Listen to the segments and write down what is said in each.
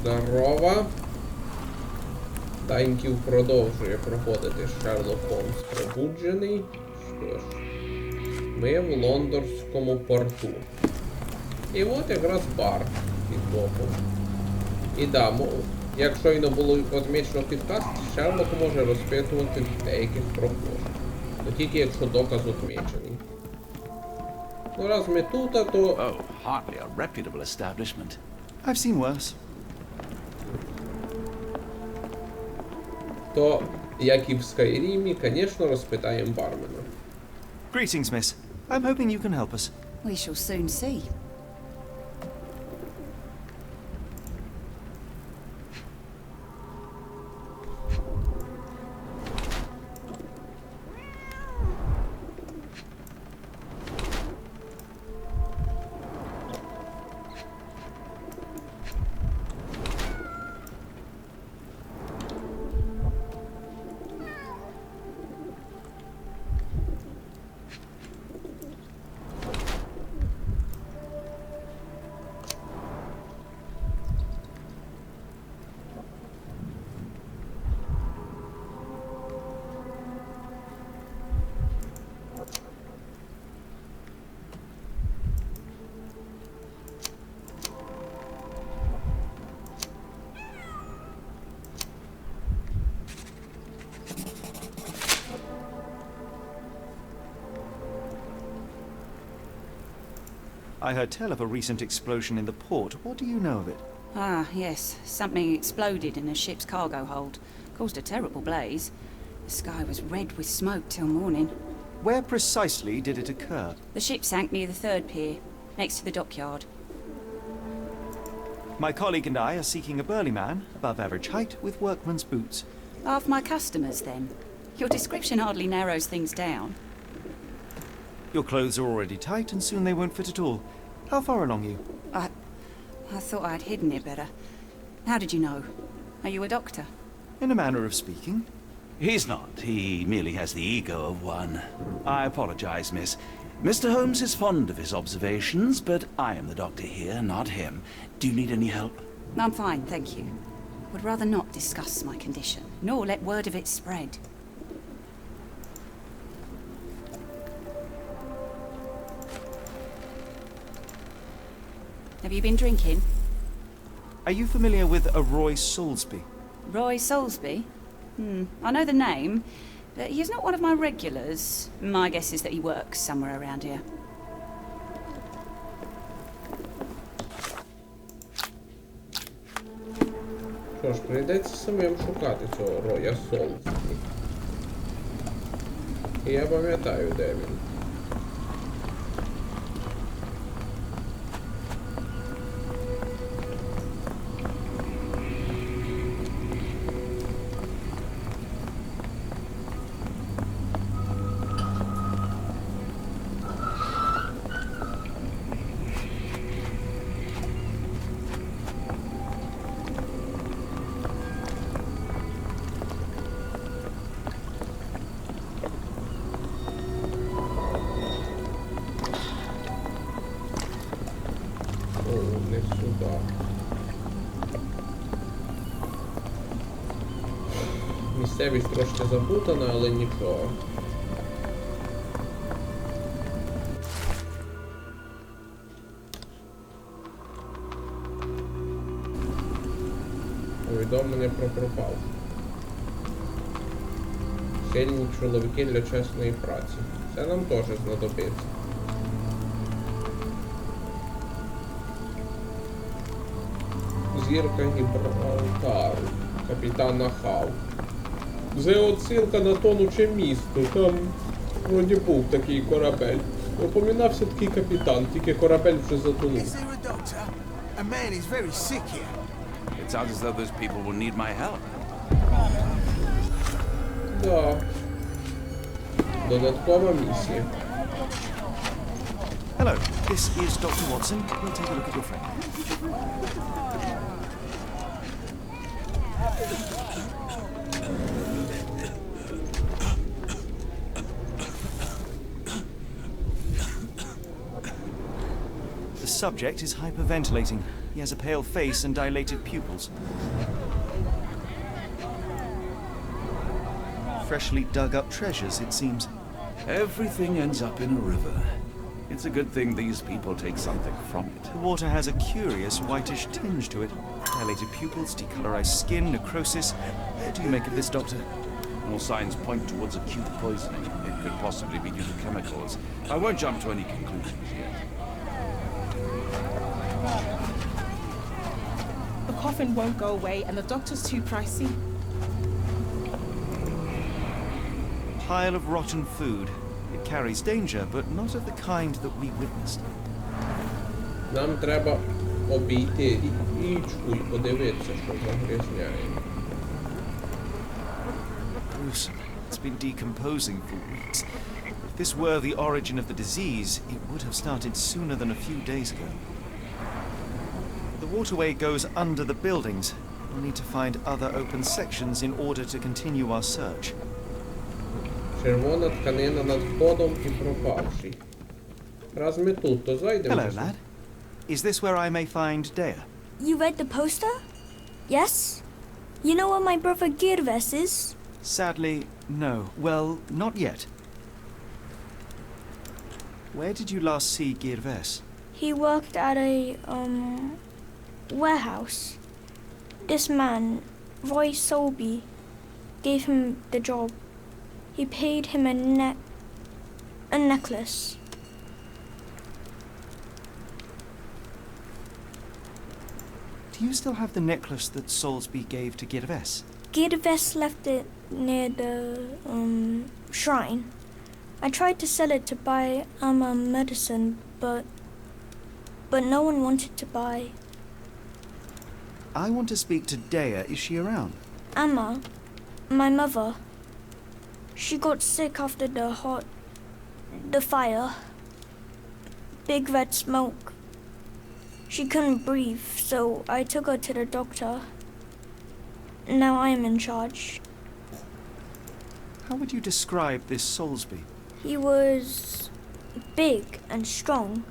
Здорова. Даньків продовжує проходити Sherlock Holmes пробуджений. Що ж, ми в лондонському порту. І от якраз бар під боком. І да, як щойно було відмічено підкаст, Шерлок може розпитувати деяких прохожих. Но тільки якщо доказ відмічений. Ну раз ми тут, то... Oh, hardly a reputable establishment. I've seen worse. То, як і в Скайрімі, звісно, розпитаємо бармена. Greetings, miss. I'm hoping you can help us. We shall soon see. I heard tell of a recent explosion in the port. What do you know of it? Ah, yes. Something exploded in a ship's cargo hold. Caused a terrible blaze. The sky was red with smoke till morning. Where precisely did it occur? The ship sank near the third pier, next to the dockyard. My colleague and I are seeking a burly man, above average height, with workman's boots. Half my customers, then. Your description hardly narrows things down. Your clothes are already tight, and soon they won't fit at all. How far along are you? I thought I'd hidden it better. How did you know? Are you a doctor? In a manner of speaking. He's not. He merely has the ego of one. I apologize, miss. Mr. Holmes is fond of his observations, but I am the doctor here, not him. Do you need any help? I'm fine, thank you. Would rather not discuss my condition, nor let word of it spread. Have you been drinking? Are you familiar with a Roy Soulsby? Roy Soulsby? I know the name, but he's not one of my regulars. My guess is that he works somewhere around here. Що ж, прийдеться самим шукати цього Роя Солсбі. І я пам'ятаю, де він. Не сюди. Місцевість трошки запутана, але нічого. Повідомлення про пропаву. Сильні чоловіки для чесної праці. Це нам теж знадобиться. Зірка Гібралтару. Капітана Хау. Це отсилка на тонуче місто. Там вроді був такий корабель. Упомінався такий капітан, тільки корабель вже затонув. It sounds as though those people will need my help. Да. Додаткова місія. Hello, this is Dr. Watson. We'll take a look at your friend. The subject is hyperventilating. He has a pale face and dilated pupils. Freshly dug up treasures, it seems. Everything ends up in a river. It's a good thing these people take something from it. The water has a curious whitish tinge to it. Dilated pupils, decolorized skin, necrosis. What do you make of this, Doctor? All signs point towards acute poisoning. It could possibly be due to chemicals. I won't jump to any conclusions yet. The coffin won't go away and the doctor's too pricey. Pile of rotten food. It carries danger, but not of the kind that we witnessed. Нам треба обійти річку і подивитися, що загрязняє. Gruesome. It's been decomposing for weeks. If this were the origin of the disease, it would have started sooner than a few days ago. The waterway goes under the buildings. We'll need to find other open sections in order to continue our search. Червона тканина над входом і пропавший. Раз ми тут, то зайдемо. Hello, lad. Is this where I may find Dea? You read the poster? Yes? You know where my brother Girves is? Sadly, no. Well, not yet. Where did you last see Girves? He worked at a, warehouse. This man, Roy Solby, gave him the job. He paid him a necklace. Do you still have the necklace that Soulsby gave to Girves? Girves left it near the, shrine. I tried to sell it to buy Amma medicine, but no one wanted to buy. I want to speak to Dea. Is she around? Amma, my mother, she got sick after the fire. Big red smoke. She couldn't breathe, so I took her to the doctor. Now I am in charge. How would you describe this Soulsby? He was big and strong.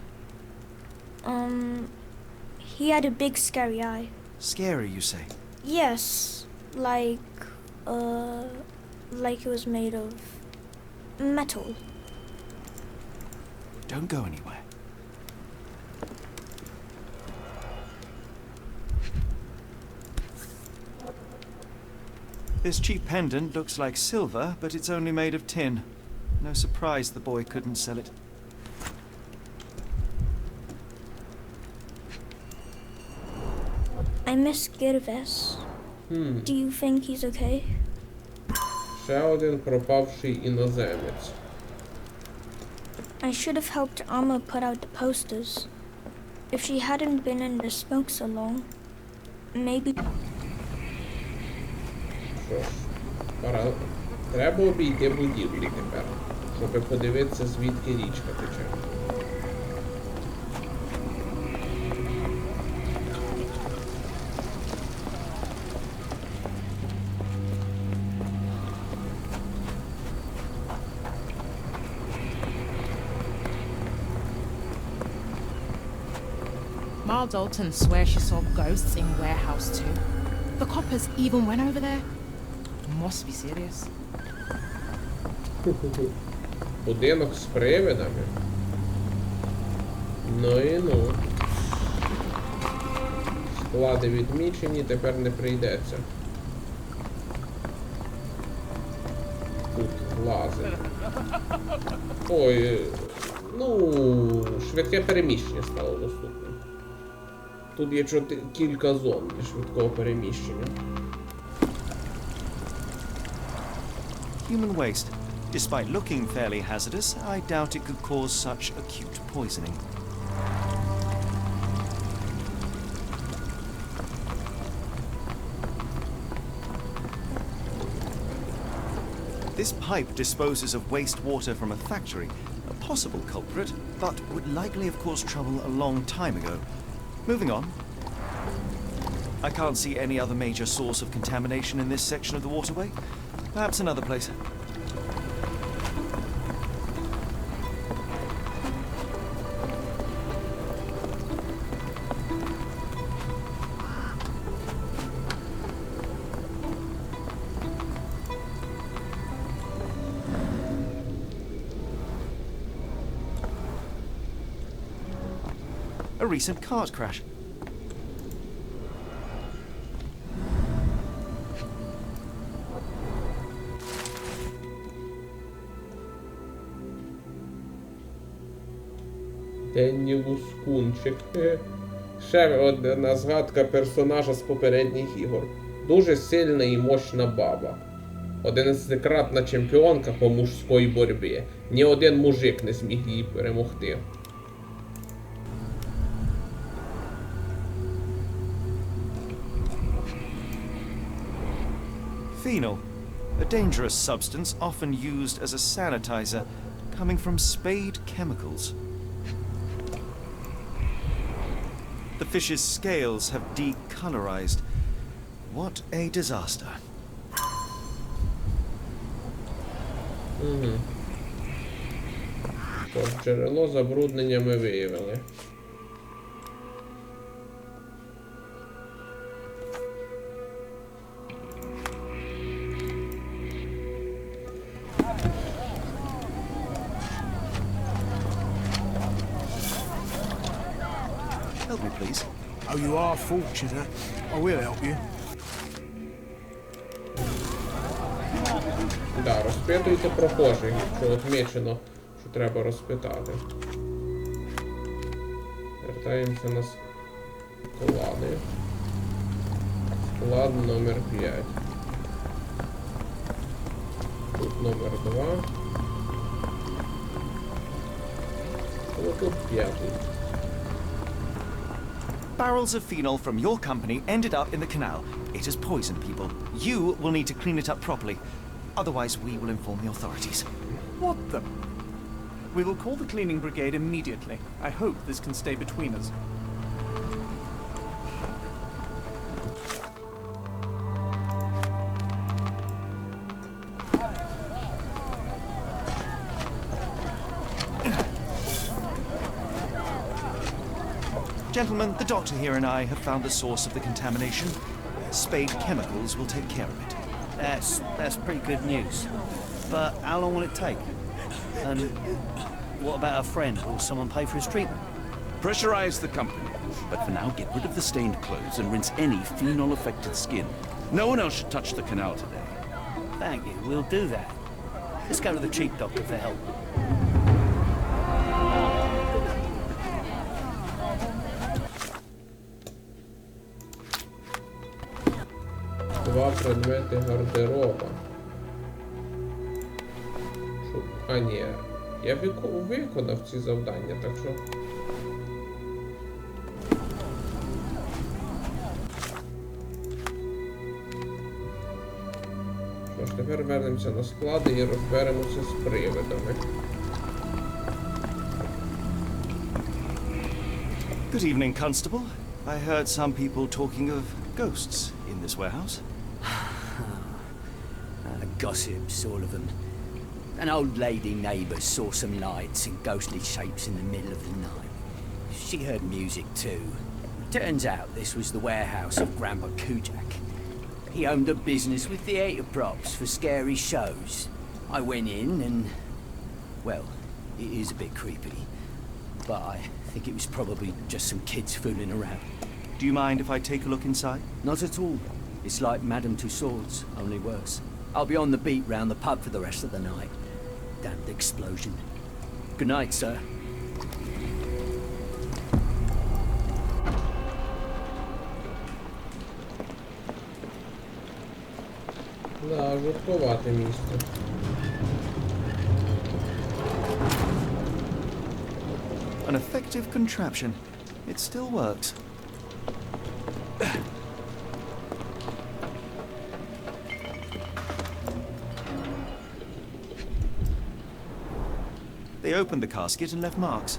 He had a big scary eye. Scary, you say? Yes, like it was made of metal. Don't go anywhere. This cheap pendant looks like silver, but it's only made of tin. No surprise the boy couldn't sell it. I miss Girves. Do you think he's okay? Ще один пропавший іноземець. I should have helped Amma put out the posters. If she hadn't been in the smoke so long, maybe... Що ж, треба обійти будівлі тепер, щоб подивитися, звідки річка тече. Ma Dalton swears she saw ghosts in warehouse too. The coppers even went over there. Must be serious. Будинок з привидами? Ну і ну. Склади відмічені, тепер не прийдеться. Тут лазить. Ой, ну, швидке переміщення стало доступним. Тут є кілька зон для швидкого переміщення. Human waste. Despite looking fairly hazardous, I doubt it could cause such acute poisoning. This pipe disposes of wastewater from a factory, a possible culprit, but would likely have caused trouble a long time ago. Moving on. I can't see any other major source of contamination in this section of the waterway. Perhaps another place. a recent cart crash. Денні Лускунчик. Ще одна згадка персонажа з попередніх ігор. Дуже сильна і мощна баба. 11-кратна чемпіонка по мужській боротьбі. Ні один мужик не зміг її перемогти. Phenol, a dangerous substance often used as a sanitizer, coming from Spade Chemicals. The fish's scales have decolorized. What a disaster. Тож, джерело забруднення ми виявили. Help me, please. Oh, you are fortunate. I will help you. Да, розпитуйте прохожих, якщо отмічено, що треба розпитати. Вертаємося на склади. Склад номер 5. Тут номер 2. Тут 5. Barrels of phenol from your company ended up in the canal. It has poisoned people. You will need to clean it up properly. Otherwise, we will inform the authorities. What the? We will call the cleaning brigade immediately. I hope this can stay between us. Gentlemen, the doctor here and I have found the source of the contamination. Spade Chemicals will take care of it. That's pretty good news. But how long will it take? And what about a friend? Will someone pay for his treatment? Pressurize the company. But for now, get rid of the stained clothes and rinse any phenol-affected skin. No one else should touch the canal today. Thank you, we'll do that. Let's go to the chief doctor for help. Два предмети гардероба. А, ні. Я виконав ці завдання, так що... Що ж, тепер вернемося на склади і розберемося з привидами. Good evening, Constable. I heard some people talking of ghosts in this warehouse. Gossips, all of them. An old lady neighbour saw some lights and ghostly shapes in the middle of the night. She heard music too. Turns out this was the warehouse of Grandpa Kujak. He owned a business with theatre props for scary shows. I went in and... well, it is a bit creepy. But I think it was probably just some kids fooling around. Do you mind if I take a look inside? Not at all. It's like Madame Tussauds, only worse. I'll be on the beat round the pub for the rest of the night. Damned explosion. Good night, sir. Да, жутковате місце. An effective contraption. It still works. They opened the casket and left marks.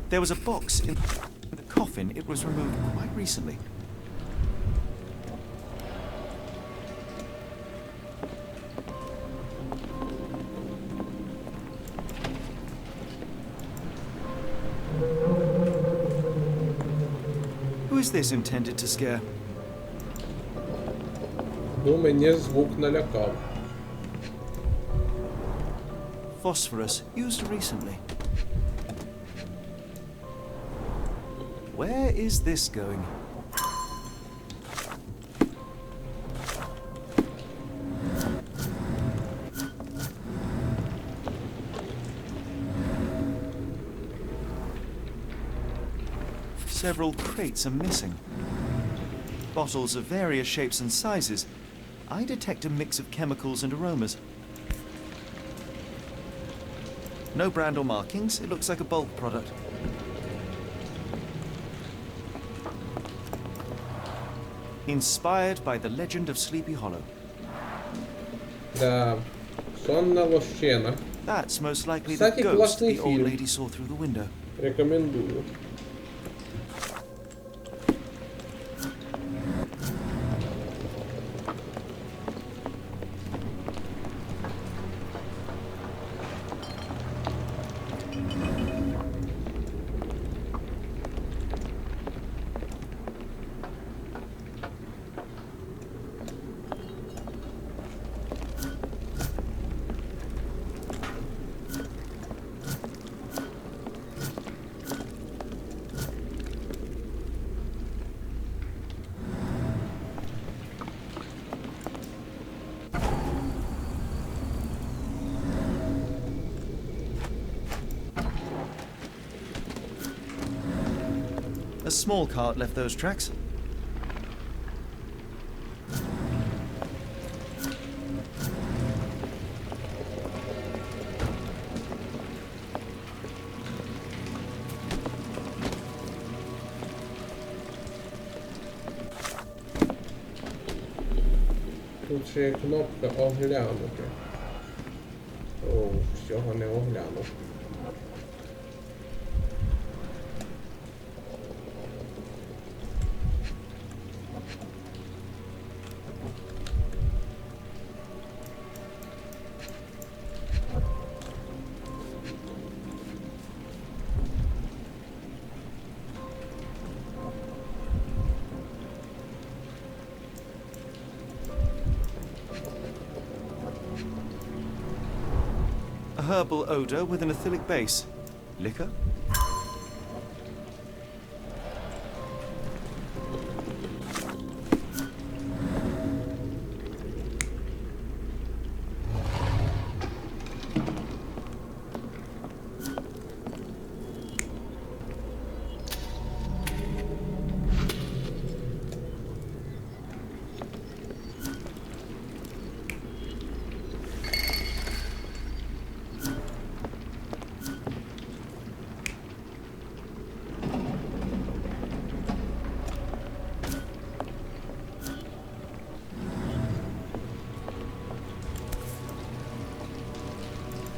There was a box in the coffin. It was removed quite recently. Who is this intended to scare? Ну, мені звук налякав. phosphorus used recently. Where is this going? Several crates are missing. Bottles of various shapes and sizes. I detect a mix of chemicals and aromas. No brand or markings. It looks like a bulk product. Inspired by the legend of Sleepy Hollow. Да. Сонна лощина. That's most likely the Кстати, ghost классный the old фильм. lady saw through the window. Рекомендую. A small cart left those tracks. Тут ще є кнопка оглянути. О, всього не оглянув. A herbal odor with an ethylic base. Liquor?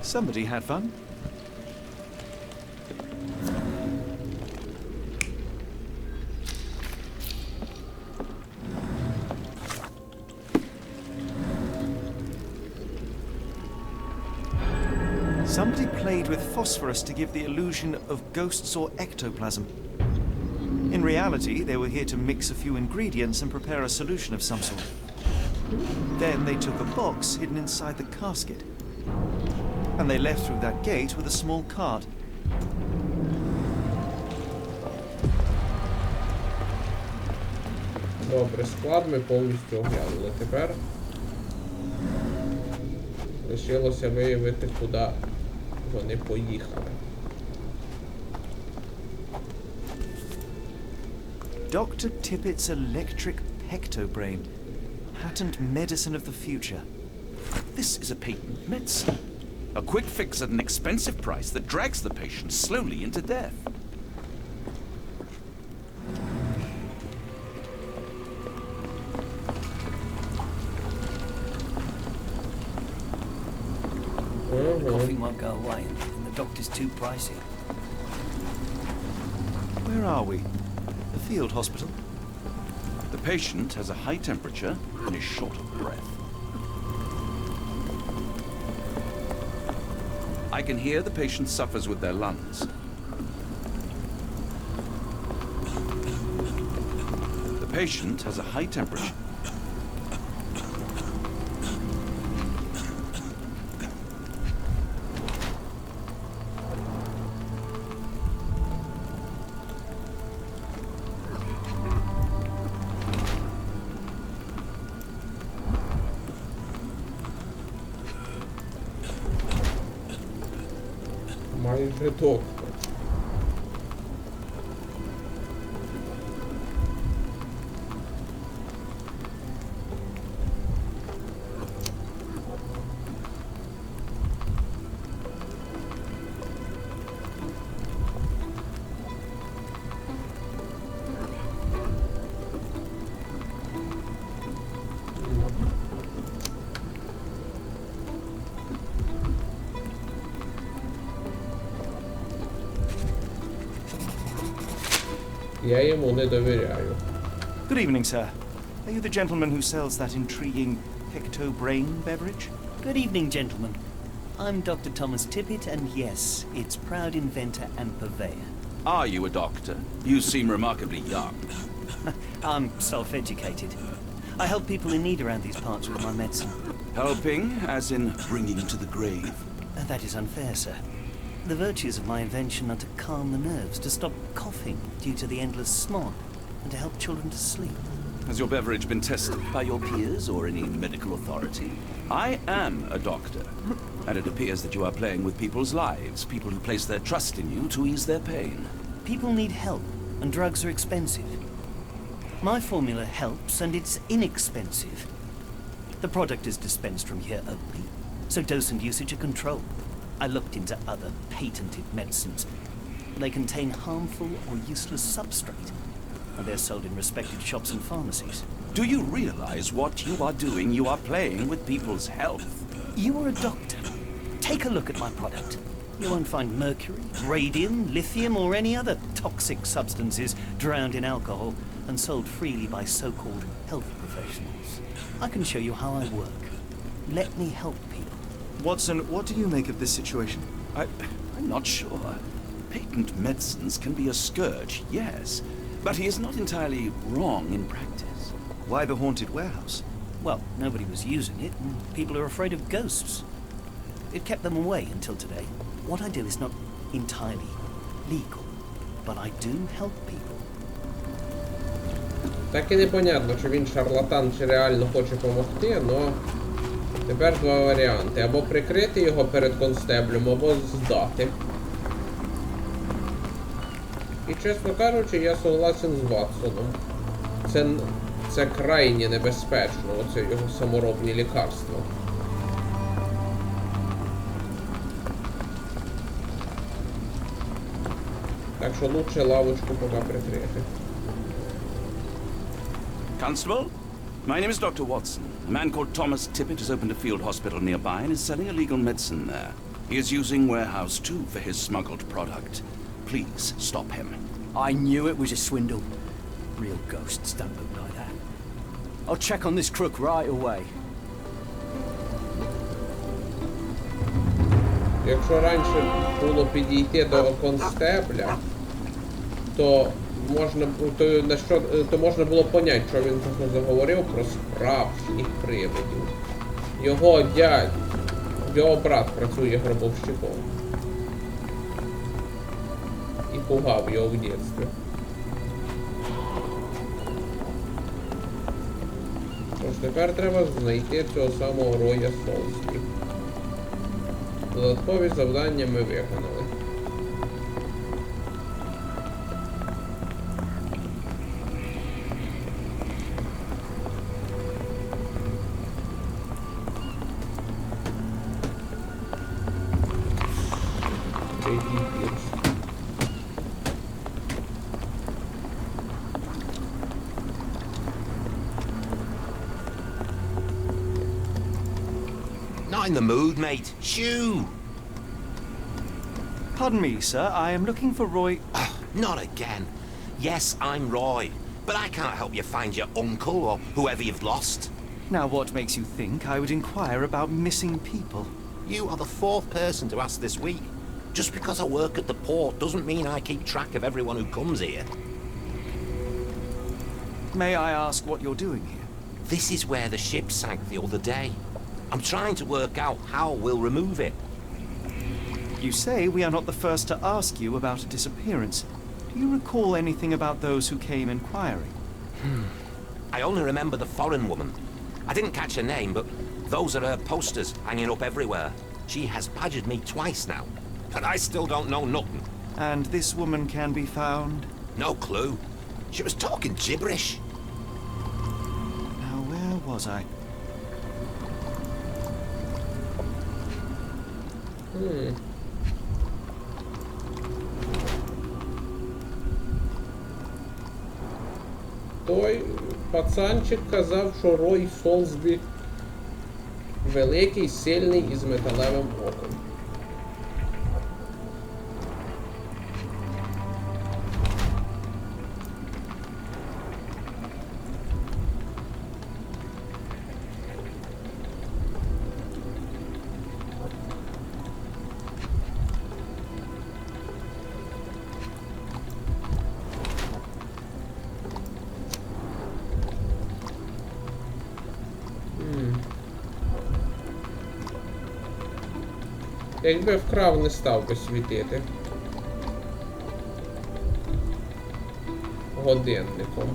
Somebody had fun. Somebody played with phosphorus to give the illusion of ghosts or ectoplasm. In reality, they were here to mix a few ingredients and prepare a solution of some sort. Then they took a box hidden inside the casket. And they left through that gate with a small cart. Добре, склад ми повністю оглянули. Тепер лишилося виявити, куди вони поїхали. Dr. Tippett's electric pectobrain. Patent medicine of the future. This is a patent medicine. A quick fix at an expensive price that drags the patient slowly into death. Coughing won't go away, and the doctor's too pricey. Where are we? The field hospital? The patient has a high temperature and is short of breath. I can hear the patient suffers with their lungs. The patient has a high temperature. майже доктор. Я йому не довіряю. Good evening, sir. Are you the gentleman who sells that intriguing pecto-brain beverage? Good evening, gentlemen. I'm Dr. Thomas Tippett, and yes, its proud inventor and purveyor. Are you a doctor? You seem remarkably young. I'm self-educated. I help people in need around these parts with my medicine. Helping, as in bringing to the grave. That is unfair, sir. The virtues of my invention are to calm the nerves, to stop coughing due to the endless smog, and to help children to sleep. Has your beverage been tested by your peers or any medical authority? I am a doctor, and it appears that you are playing with people's lives, people who place their trust in you to ease their pain. People need help, and drugs are expensive. My formula helps, and it's inexpensive. The product is dispensed from here only, so dose and usage are controlled. I looked into other patented medicines. They contain harmful or useless substrate, and they're sold in respected shops and pharmacies. Do you realize what you are doing? You are playing with people's health. You are a doctor. Take a look at my product. You won't find mercury, radium, lithium, or any other toxic substances drowned in alcohol and sold freely by so-called health professionals. I can show you how I work. Let me help people. Watson, what do you make of this situation? I'm not sure. Patent medicines can be a scourge, yes, but he is not entirely wrong in practice. Why the haunted warehouse? Well, nobody was using it, and people are afraid of ghosts. It kept them away until today. What I do is not entirely legal, but I do help people. Так і непонятно, чи він шарлатан, чи реально хоче допомогти, но тепер два варіанти. Або прикрити його перед констеблем, або здати. І чесно кажучи, я согласен з Ватсоном. Це крайне небезпечно, оце його саморобні лікарства. Так що лучше лавочку поки прикрити. Constable? My name is Dr. Watson. A man called Thomas Tippett has opened a field hospital nearby and is selling illegal medicine there. He is using Warehouse 2 for his smuggled product. Please stop him. I knew it was a swindle. Real ghosts don't look like that. I'll check on this crook right away. Якщо раніше було підійти до констебля, то можна було поняти, що він заговорив про справжніх привидів. Його брат працює гробовщиком. І пугав його в дитинстві. Тож тепер треба знайти цього самого Роя Солсбі. Додаткові завдання ми виконали. Not in the mood, mate. Shoo! Pardon me, sir. I am looking for Roy... Not again. Yes, I'm Roy, but I can't help you find your uncle or whoever you've lost. Now, what makes you think I would inquire about missing people? You are the fourth person to ask this week. Just because I work at the port doesn't mean I keep track of everyone who comes here. May I ask what you're doing here? This is where the ship sank the other day. I'm trying to work out how we'll remove it. You say we are not the first to ask you about a disappearance. Do you recall anything about those who came inquiring? I only remember the foreign woman. I didn't catch her name, but those are her posters hanging up everywhere. She has badgered me twice now. but I still don't know nothing. And this woman can be found? No clue. She was talking gibberish. Now, where was I? Той пацанчик казав, що Рой Солсбі великий, сильний і з металевим оком. Якби вкрав, не став би світити годинником.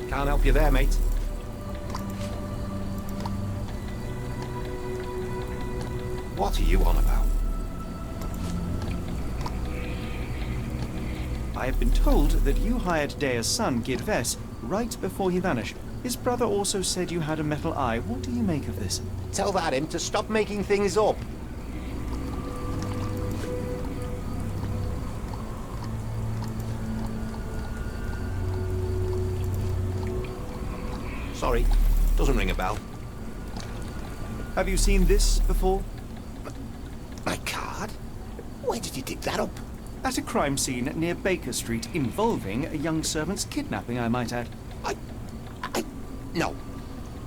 Can't help you there, mate. What are you on about? I have been told that you hired Dea's son, Gidves, right before he vanished. His brother also said you had a metal eye. What do you make of this? Tell that him to stop making things up. Sorry, doesn't ring a bell. Have you seen this before? My card? Where did you dig that up? At a crime scene near Baker Street involving a young servant's kidnapping, I might add. No.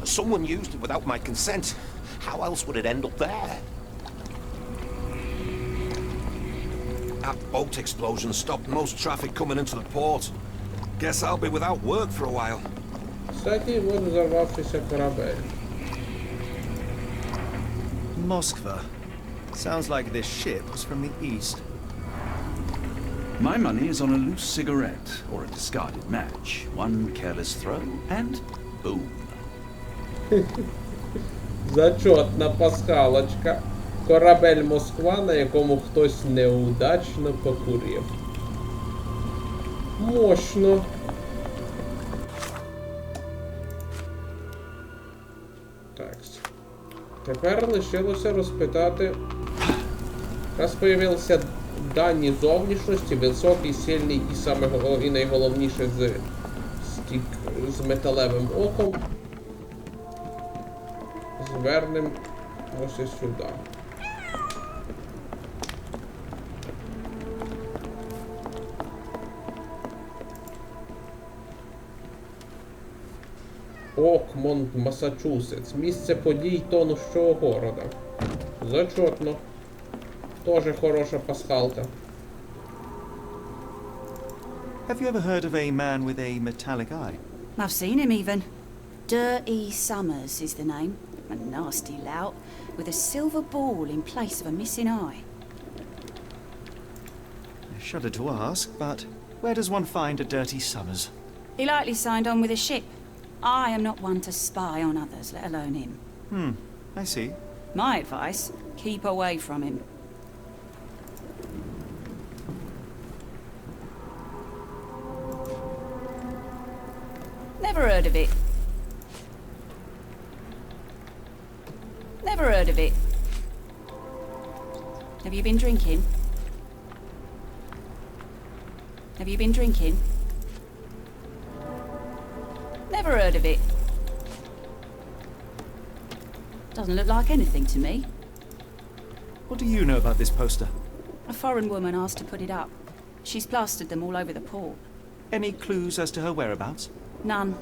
Someone used it without my consent. How else would it end up there? That boat explosion stopped most traffic coming into the port. Guess I'll be without work for a while. Кстати, вот взорвавшийся корабель. Moskva. Sounds like this ship was from the east. My money is on a loose cigarette or a discarded match. One careless throw, and boom. Зачетна пасхалочка. Корабель Москва, на якому хтось неудачно покурив. Мощно. Так. Тепер лишилося розпитати. Раз появилися дані зовнішності, високий, сильний і найголовніше з металевим оком. Звернемо ось сюди. Окмонд, Масачусетс. Місце подій тонущого города. Зачетно. Тоже хороша пасхалка. Have you ever heard of a man with a metallic eye? I've seen him even. Dirty Summers is the name. A nasty lout with a silver ball in place of a missing eye. I shudder to ask, but where does one find a Dirty Summers? He likely signed on with a ship. I am not one to spy on others, let alone him. I see. My advice, keep away from him. Never heard of it. Never heard of it. Have you been drinking? Have you been drinking? Never heard of it. Doesn't look like anything to me. What do you know about this poster? A foreign woman asked to put it up. She's plastered them all over the port. Any clues as to her whereabouts? None.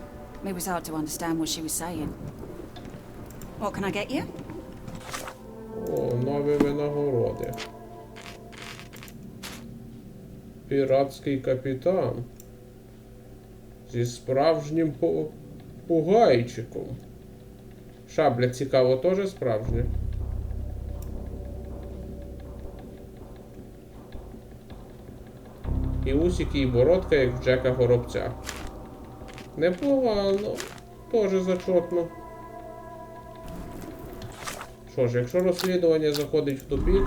It was hard to understand what she was saying. What can I get you? О, нові винагороди. Піратський капітан. Зі справжнім пугайчиком. Шабля, цікаво, теж справжня. І усики, і бородка, як в Джека Горобця. Непогано. Теж зачетно. Що ж, якщо розслідування заходить в тупік...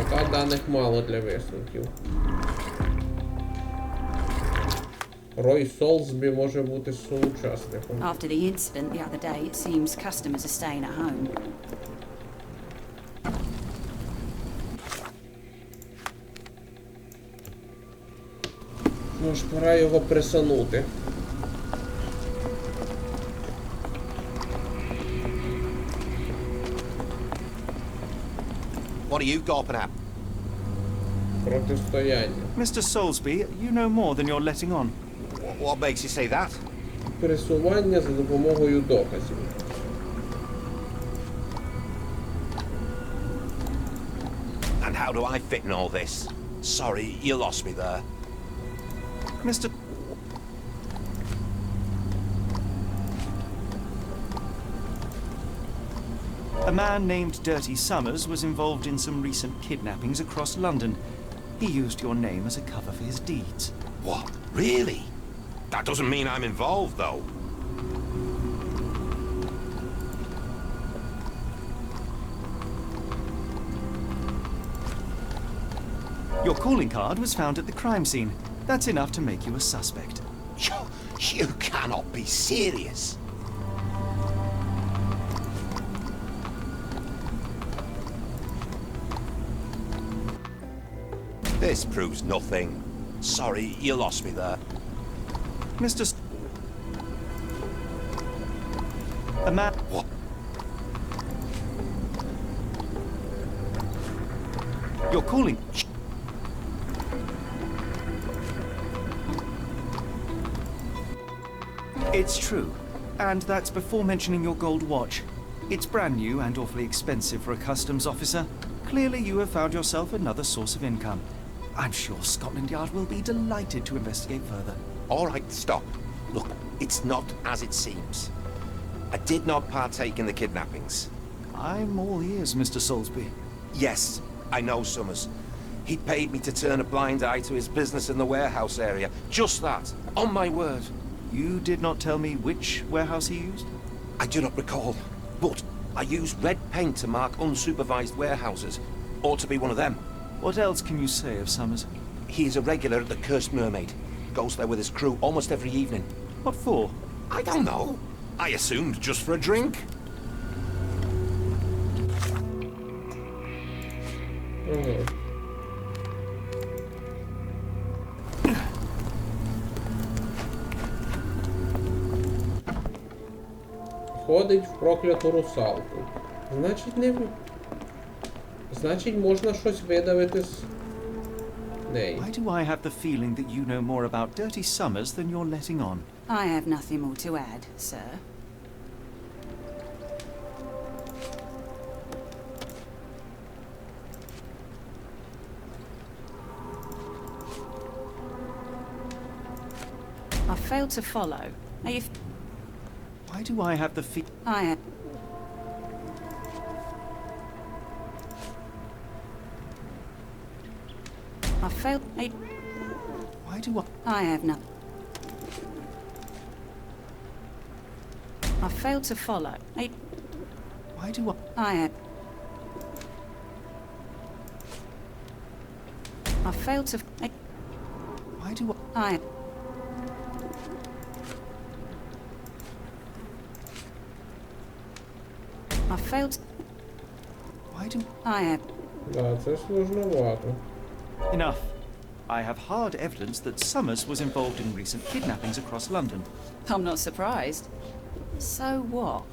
Поки даних мало для висновків. Рой Солсбі може бути соучасником. After the incident the other day, it seems customers are staying at home. Ну ж, пора його присанути. What are you gawping at? Протистояння. Mr. Soulsby, you know more than you're letting on. What makes you say that? Пересування за допомогою доказів. And how do I fit in all this? Sorry, you lost me there. Mr. A man named Dirty Summers was involved in some recent kidnappings across London. He used your name as a cover for his deeds. What? Really? That doesn't mean I'm involved, though. Your calling card was found at the crime scene. That's enough to make you a suspect. You cannot be serious. This proves nothing. Sorry, you lost me there. Mr. A man... What? You're calling... It's true. And that's before mentioning your gold watch. It's brand new and awfully expensive for a customs officer. Clearly you have found yourself another source of income. I'm sure Scotland Yard will be delighted to investigate further. All right, stop. Look, it's not as it seems. I did not partake in the kidnappings. I'm all ears, Mr. Soulsby. Yes, I know Summers. He paid me to turn a blind eye to his business in the warehouse area. Just that. On my word. You did not tell me which warehouse he used? I do not recall, but I used red paint to mark unsupervised warehouses. Ought to be one of them. What else can you say of Summers? He is a regular at the Cursed Mermaid. Goes there with his crew almost every evening. What for? I don't know. I assumed just for a drink. Ходить в прокляту русалку. Значить, не... Значить, можна щось видавити з неї. Why do I have the feeling that you know more about Dirty Summers than you're letting on? I have nothing more to add, sir. I failed to follow. Are you... Why do I have the feeling... I have... I failed... Why do I have not... I failed to follow. Why do I failed to... Why do I failed... Why do... Да, це сложновато. Enough. I have hard evidence that Summers was involved in recent kidnappings across London. I'm not surprised. So what?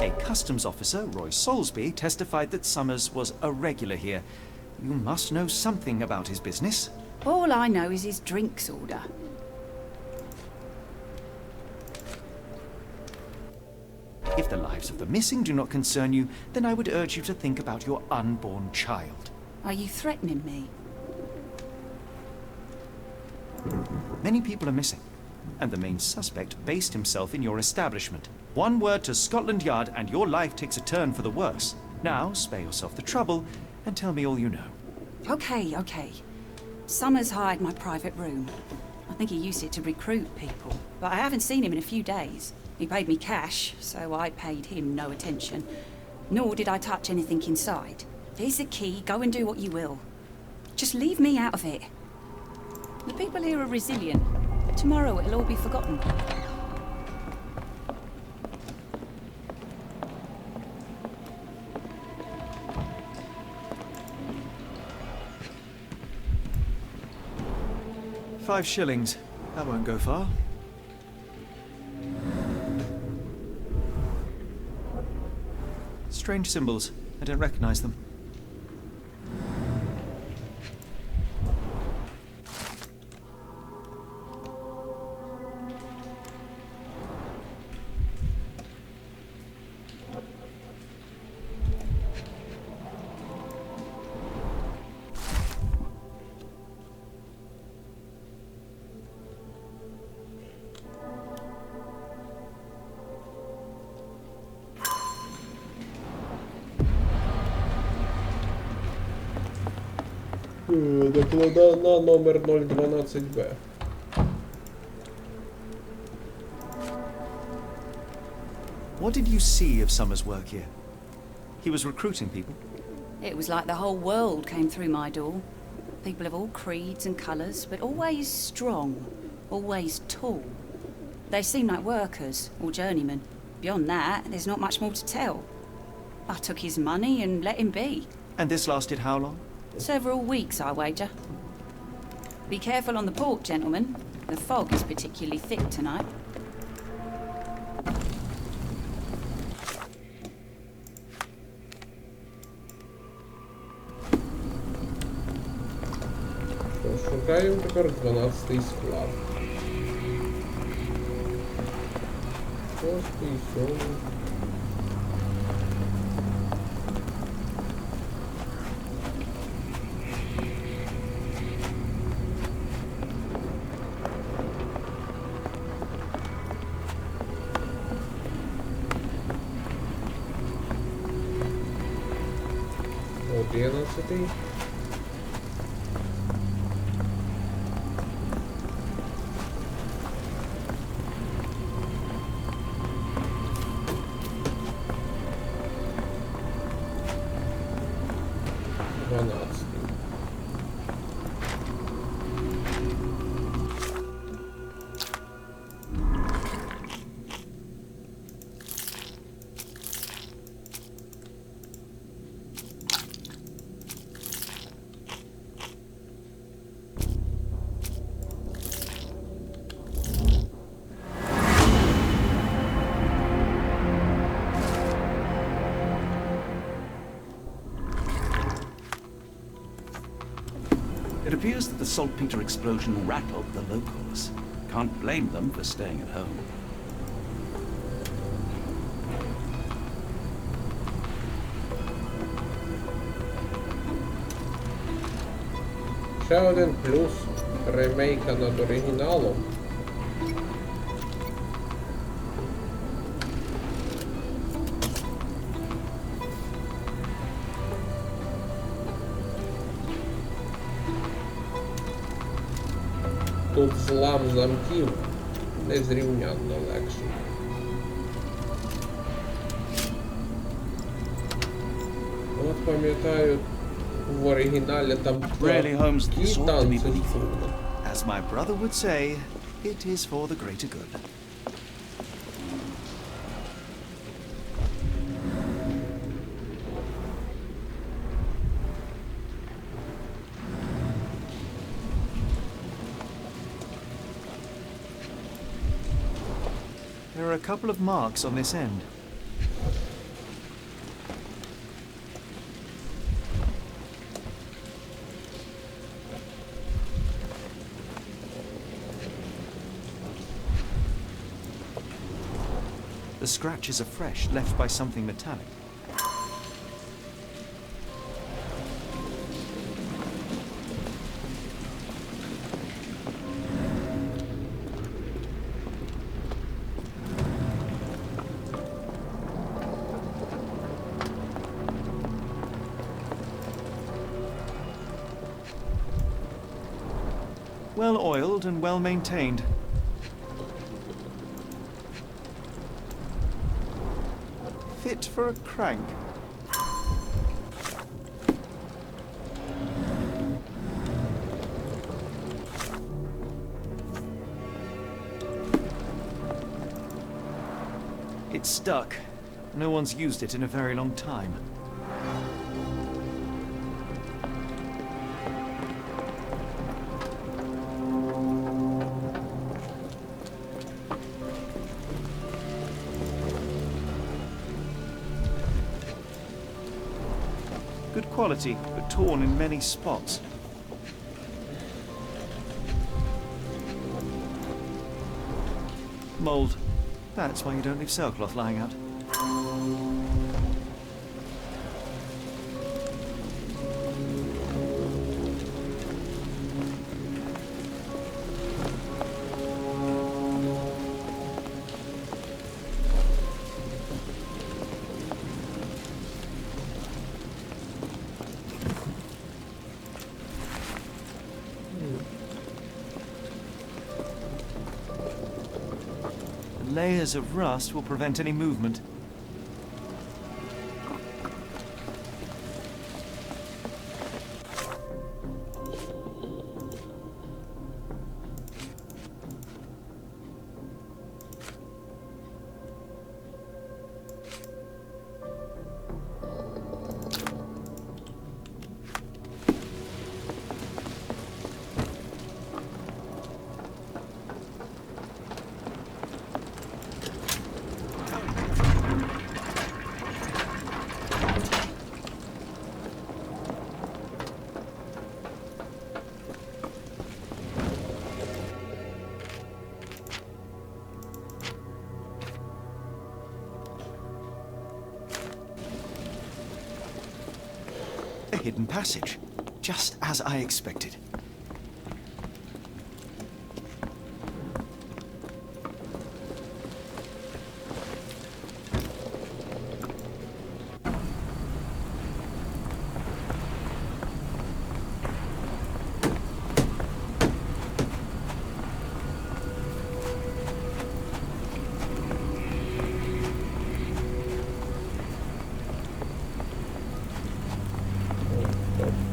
A customs officer, Roy Soulsby, testified that Summers was a regular here. You must know something about his business. All I know is his drinks order. If the lives of the missing do not concern you, then I would urge you to think about your unborn child. Are you threatening me? Many people are missing, and the main suspect based himself in your establishment. One word to Scotland Yard and your life takes a turn for the worse. Now, spare yourself the trouble and tell me all you know. Okay. Summers hired my private room. I think he used it to recruit people, but I haven't seen him in a few days. He paid me cash, so I paid him no attention. Nor did I touch anything inside. Here's the key, go and do what you will. Just leave me out of it. The people here are resilient. Tomorrow it'll all be forgotten. £5. That won't go far. Strange symbols. I don't recognize them. Докладна номер 012Б. What did you see of Summers' work here? He was recruiting people. It was like the whole world came through my door. People of all creeds and colours, but always strong, always tall. They seemed like workers or journeymen. Beyond that, there's not much more to tell. I took his money and let him be. And this lasted how long? Several weeks, I wager. Be careful on the port, gentlemen. The fog is particularly thick tonight. Шукаємо тепер 12-й склад. 6-й, 7-й. Одинадцятий. It appears that the saltpeter explosion rattled the locals. Can't blame them for staying at home. Ще один плюс ремейка над оригіналом. тут злам замків незрівнянно легший. От пам'ятаю, в оригіналі там Really, Holmes, this ought to be танці. lethal. As my brother would say, it is for the greater good. There are a couple of marks on this end. The scratches are fresh, left by something metallic. Well oiled and well maintained. Fit for a crank. It's stuck. No one's used it in a very long time. Good quality, but torn in many spots. Mold. That's why you don't leave sailcloth lying out. Layers of rust will prevent any movement. A hidden passage, just as I expected.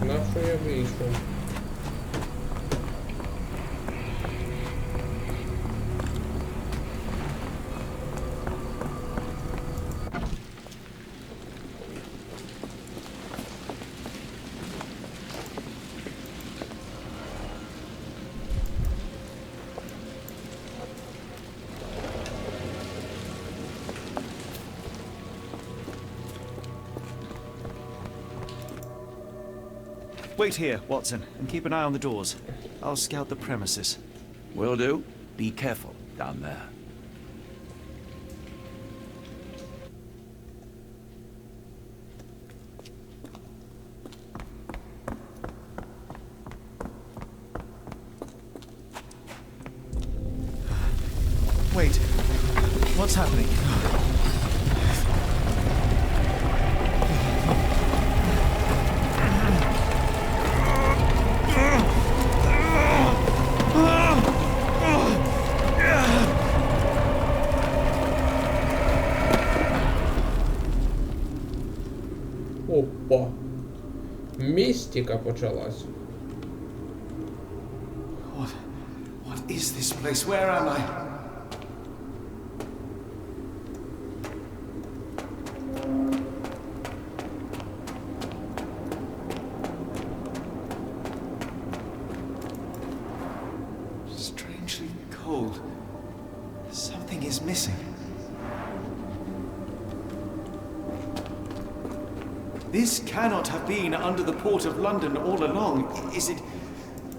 На що я вийшов? Wait here, Watson, and keep an eye on the doors. I'll scout the premises. Will do. Be careful down there. Wait. What's happening? містика почалась. What is this place? Where am I? Strangely cold. Something is missing. This cannot have been under the port of London all along. Is it?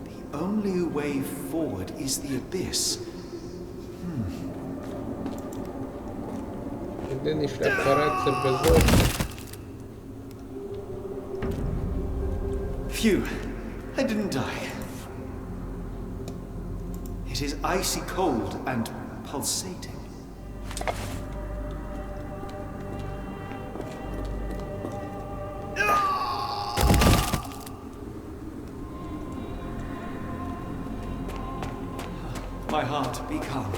The only way forward is the abyss. Єдиний шлях вперед це безодня. Phew, I didn't die. It is icy cold and pulsating. My heart, be calm.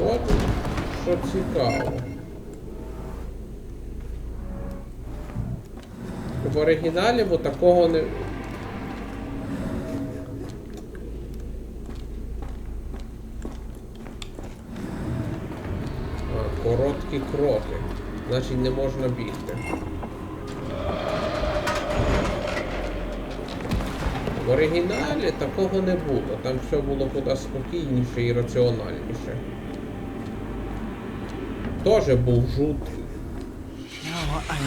От що цікаво. В оригіналі бо такого не... Короткі кроки. Значить не можна бігти. В оригіналі такого не було. Там все було куди спокійніше і раціональніше. Тоже був жуткий.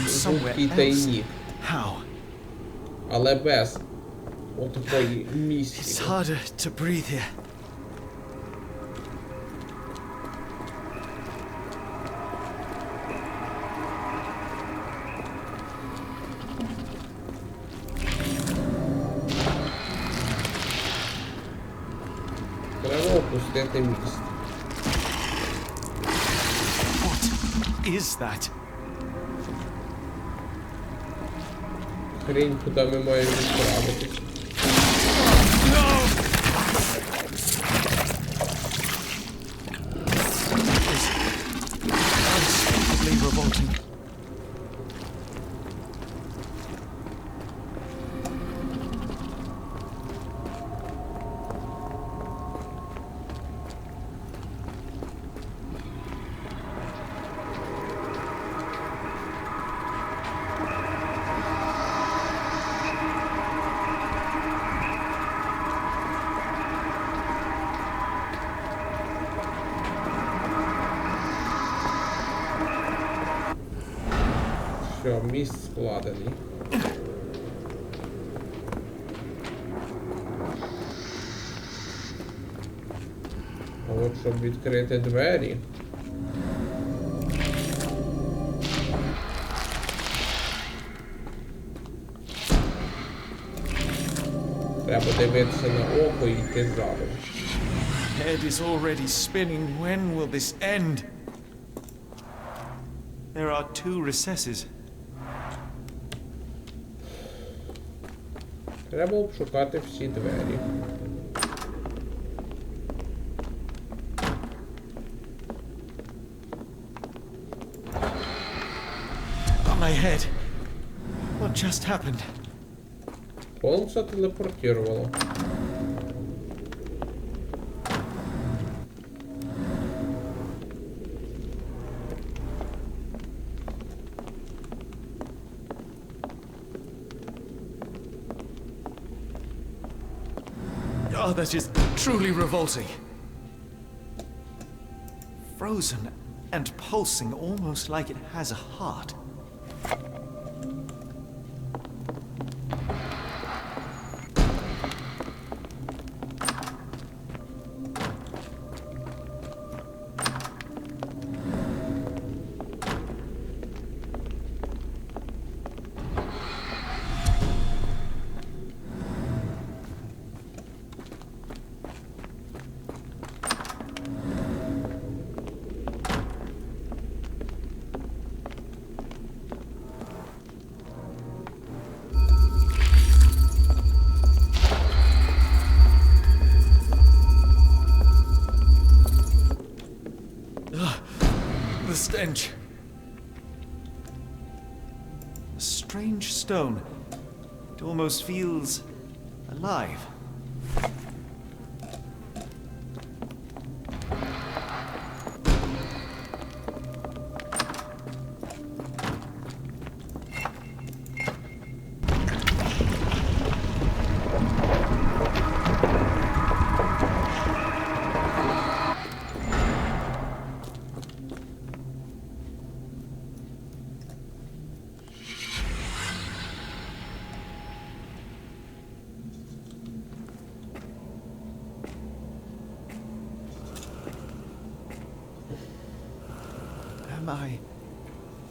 Жуткий тайник. Але без отакої містики. It's harder to breathe here. Треба опустити міст. What is that? Хрінь, куди ми маємо відправитись. Unspeakably revolting. Все, міст складений. А от щоб відкрити двері. Треба дивитися на око і йти задом. Head is already spinning. When will this end? There are two recesses. Треба обшукати всі двері. On my head. What just happened? Холмса телепортувало. Oh, that is truly revolting. Frozen and pulsing almost like it has a heart. The stench. A strange stone. It almost feels alive.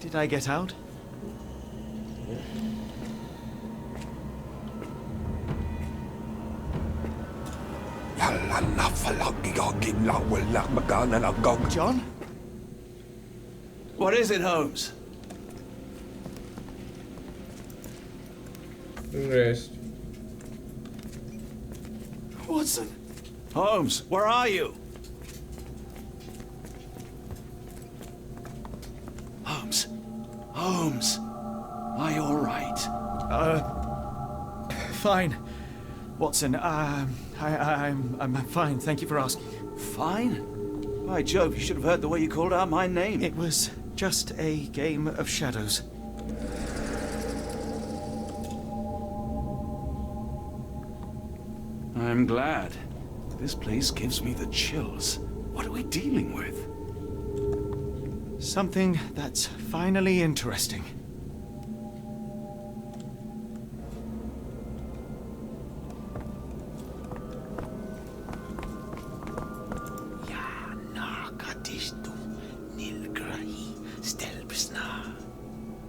Did I get out? John? What is it, Holmes? Жесть. Watson! Holmes, where are you? Holmes, are you all right? Fine. Watson, I'm fine, thank you for asking. Fine? By Jove, you should have heard the way you called out my name. It was just a game of shadows. I'm glad. This place gives me the chills. What are we dealing with? Something that's finally interesting.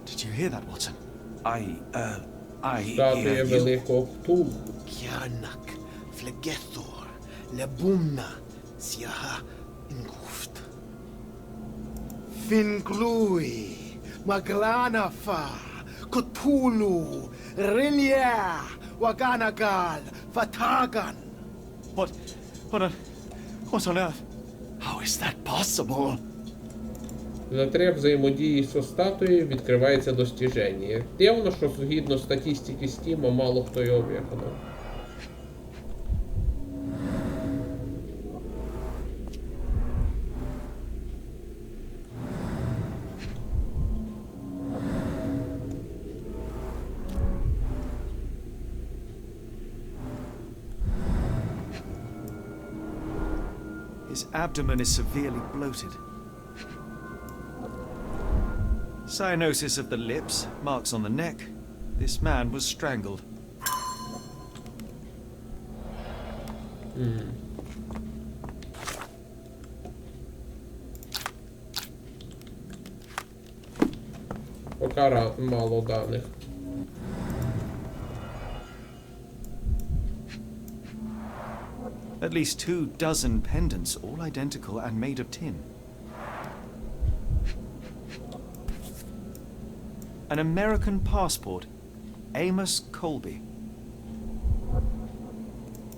Did you hear that, Watson? Статуя великого Ктулху. Kjarnak, Flegethor, Lebumna, Siaha, Inguft. Finglui, Maglanafa, Cthulhu, Rilia, Waganagal, Fatagan. What on earth? How is that possible? За 3 взаємодії зі статуєю відкривається достіження. Дивно, що згідно статистики Стіма мало хто його виконав. His abdomen is severely bloated. Cyanosis of the lips, marks on the neck. This man was strangled. Поки мало даних. At least 24 pendants, all identical and made of tin. An American passport. Amos Colby.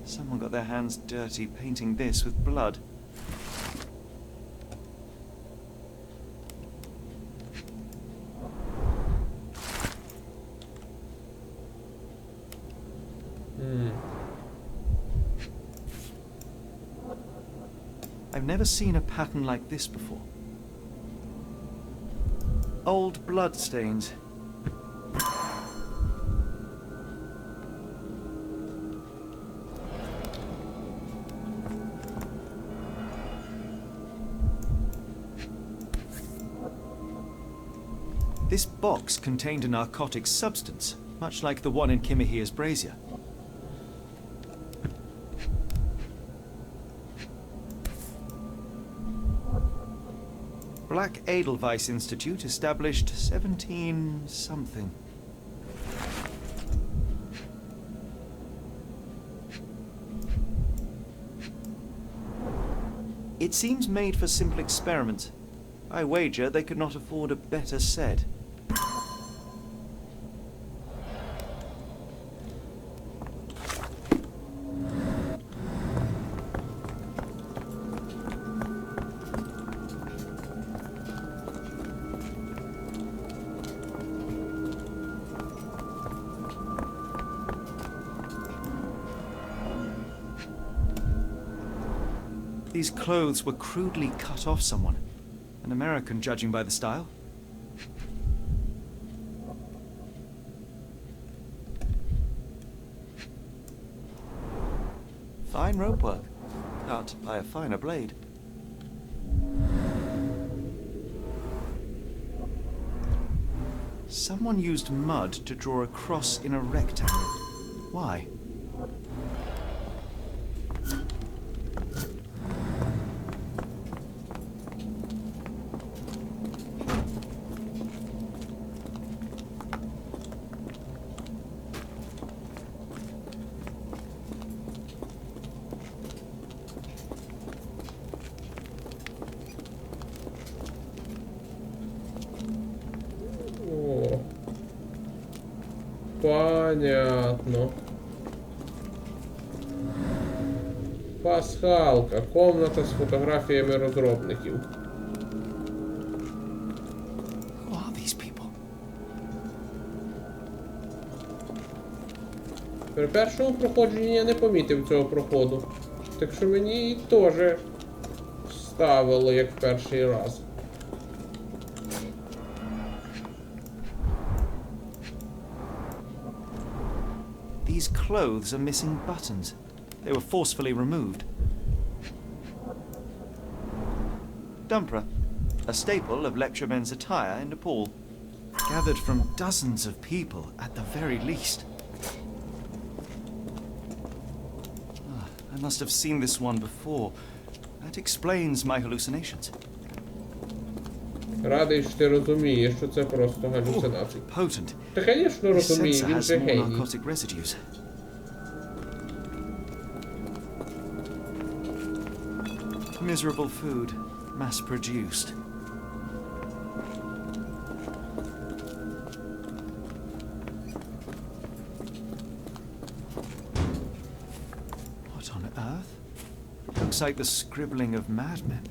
Someone got their hands dirty painting this with blood. I've never seen a pattern like this before. Old blood stains. This box contained a narcotic substance, much like the one in Kimihira's brazier. Black Edelweiss Institute, established 17-something. It seems made for simple experiments. I wager they could not afford a better set. These clothes were crudely cut off someone. An American, judging by the style. Fine rope work, cut by a finer blade. Someone used mud to draw a cross in a rectangle. Why? О, понятно. Пасхалка. Комната з фотографіями розробників. Who are these people? При першому проходженні я не помітив цього проходу. Так що мені теж ставило як перший раз. These clothes are missing buttons. They were forcefully removed. Dumpra, a staple of lecturemen's attire in Nepal. Gathered from dozens of people at the very least. I must have seen this one before. That explains my hallucinations. Радий, що ти розумієш, що це просто галюцинації. Potent. Та, звісно, This розумію, sensor він has же more геній. narcotic residues. Miserable food, mass-produced. What on earth? Looks like the scribbling of madmen.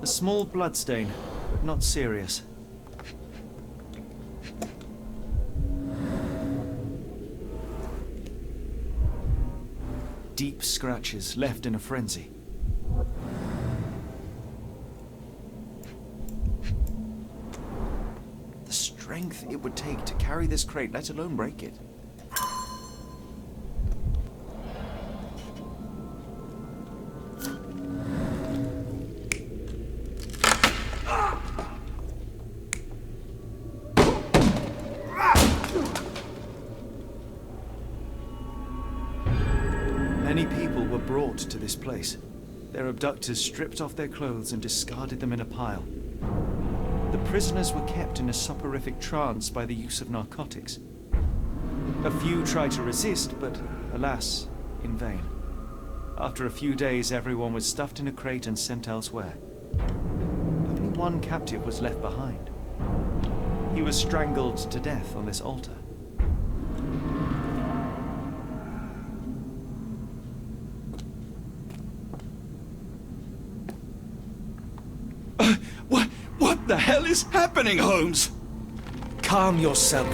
A small bloodstain, but not serious. Deep scratches left in a frenzy. The strength it would take to carry this crate, let alone break it. Many people were brought to this place. Their abductors stripped off their clothes and discarded them in a pile. The prisoners were kept in a soporific trance by the use of narcotics. A few tried to resist, but alas, in vain. After a few days, everyone was stuffed in a crate and sent elsewhere. Only one captive was left behind. He was strangled to death on this altar. What the hell is happening, Holmes? Calm yourself.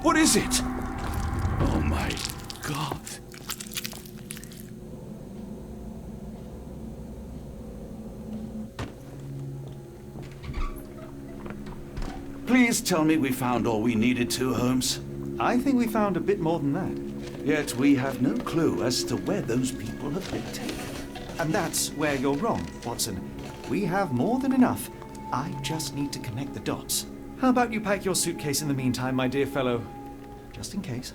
What is it? Oh my God. Please tell me we found all we needed to, Holmes. I think we found a bit more than that. Yet we have no clue as to where those people have been taken. And that's where you're wrong, Watson. We have more than enough. I just need to connect the dots. How about you pack your suitcase in the meantime, my dear fellow? Just in case.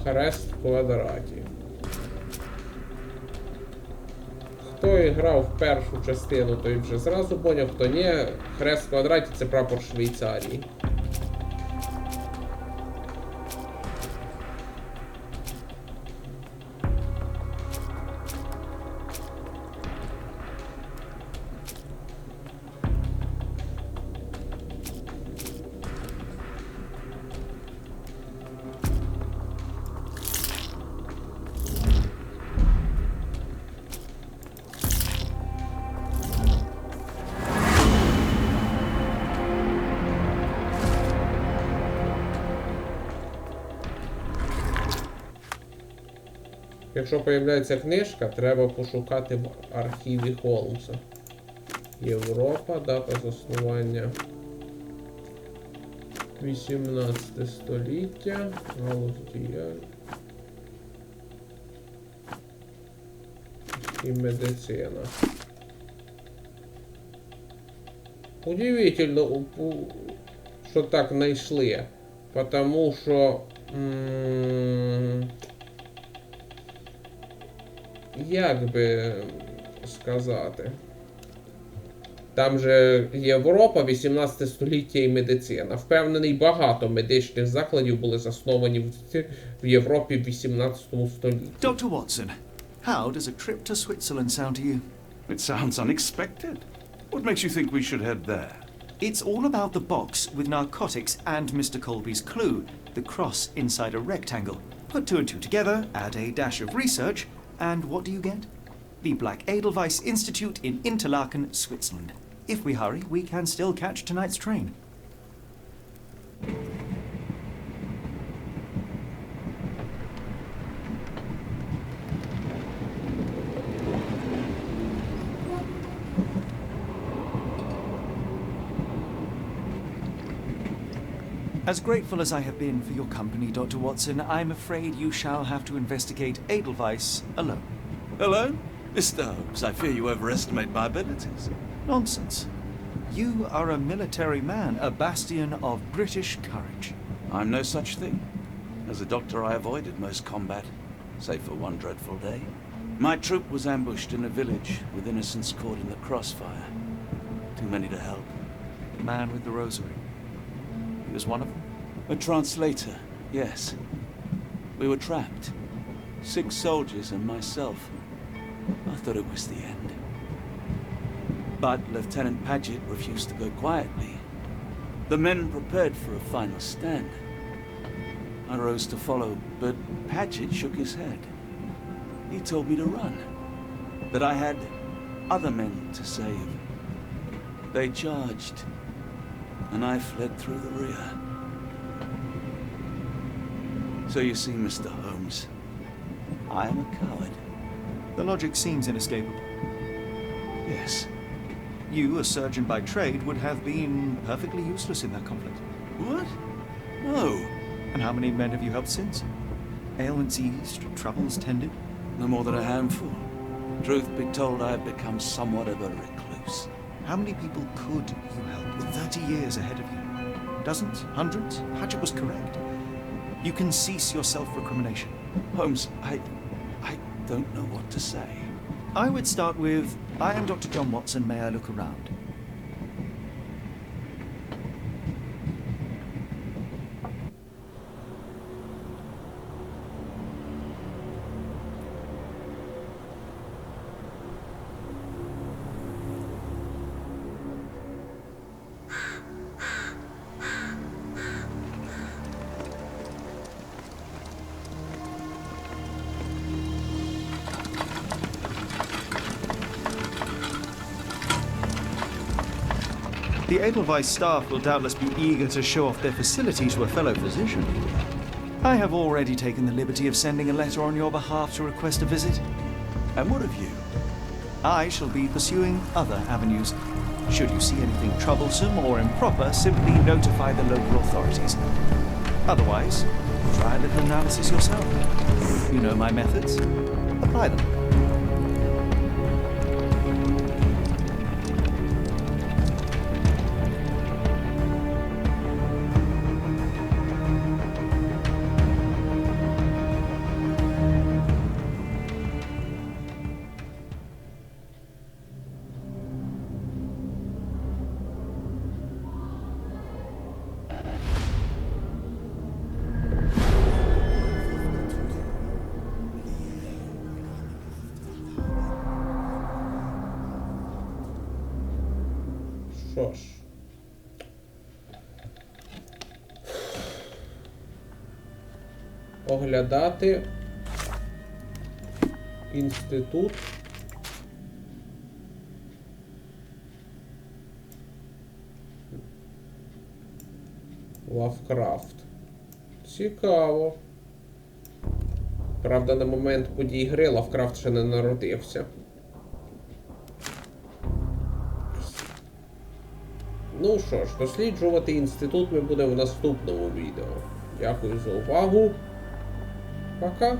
Хрест в квадраті. Хто грав в першу частину, той вже зразу поняв, хто ні, хрест в квадраті це прапор Швейцарії. Якщо появляється книжка, треба пошукати в архіві Холмса. Європа, дата заснування 18 століття, галузь діяльності і медицина. Удивительно, що так знайшли, потому що як би сказати, там же Європа, 18 століття і медицина. Впевнений, багато медичних закладів були засновані в Європі в 18 столітті. Dr. Watson, how does a trip to Switzerland sound to you? It sounds unexpected. What makes you think we should head there? It's all about the box with narcotics and Mr. Colby's clue, the cross inside a rectangle. Put two and two together, add a dash of research, and what do you get? The Black Edelweiss Institute in Interlaken, Switzerland. If we hurry, we can still catch tonight's train. As grateful as I have been for your company, Dr. Watson, I'm afraid you shall have to investigate Edelweiss alone. Hello? Mr. Holmes, I fear you overestimate my abilities. Nonsense. You are a military man, a bastion of British courage. I'm no such thing. As a doctor, I avoided most combat, save for one dreadful day. My troop was ambushed in a village with innocents caught in the crossfire. Too many to help. The man with the rosary. He was one of them? A translator, yes. We were trapped. 6 soldiers and myself. I thought it was the end. But Lieutenant Paget refused to go quietly. The men prepared for a final stand. I rose to follow, but Paget shook his head. He told me to run. That I had other men to save. They charged, and I fled through the rear. So you see, Mr. Holmes, I am a coward. The logic seems inescapable. Yes. You, a surgeon by trade, would have been perfectly useless in that conflict. What? No. And how many men have you helped since? Ailments eased, troubles tended? No more than a handful. Truth be told, I've become somewhat of a recluse. How many people could you help with 30 years ahead of you? Dozens? Hundreds? Hatchet was correct. You can cease your self-recrimination. Holmes, I don't know what to say. I would start with, I am Dr. John Watson, may I look around? The Edelweiss staff will doubtless be eager to show off their facility to a fellow physician. I have already taken the liberty of sending a letter on your behalf to request a visit. And what of you? I shall be pursuing other avenues. Should you see anything troublesome or improper, simply notify the local authorities. Otherwise, try a little analysis yourself. You know my methods. Apply them. Що ж. Оглядати інститут Лавкрафт. Цікаво. Правда, на момент подій гри Лавкрафт ще не народився. Ну що ж, досліджувати інститут ми будемо в наступному відео. Дякую за увагу. Пока.